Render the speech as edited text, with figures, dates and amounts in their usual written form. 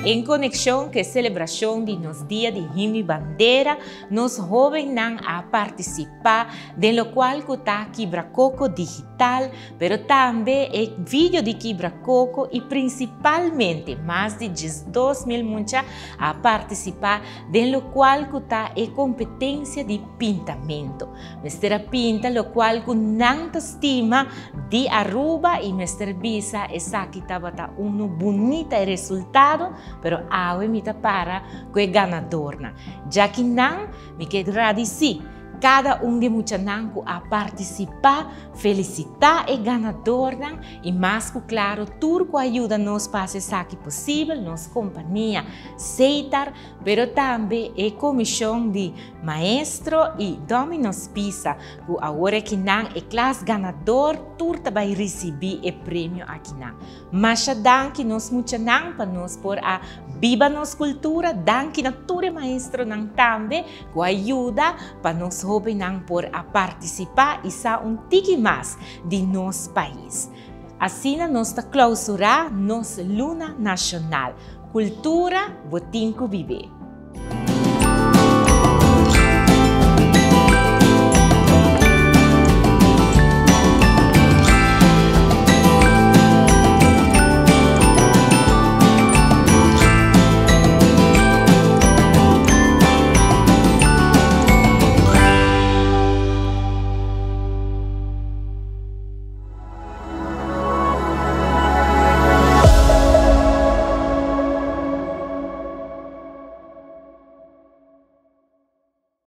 Em conexão com a celebração de nos dia de himno e bandeira, nos jovens não a participar, do qual está quebra-coco digital, pero também é vídeo de quebra-coco e principalmente mais de 2.000 muchas a participar, do qual está é competência de pintamento. Mestre pinta, lo qual com não estima de Aruba e Mestre Bisa, essa que estava um bonito resultado, pero awe mita para que ganador. Já que não, me quero dizer, cada de muchananco a participar, felicitar e ganador e mais que claro, turco ajuda nos para ser que possível, nos companhia aceitar, pero também é comissão de maestro e dominos pisa, que agora que não é classe ganador, turta vai receber o prêmio aqui não. Mas dan que nos muchanang para nos por a viva nos cultura, dan que na ture maestro não também, que ajuda para nos jovens por a participar e sa tiki mais de nosso país. Assim, nós está clausurar nossa Luna Nacional. Cultura, botinco viver.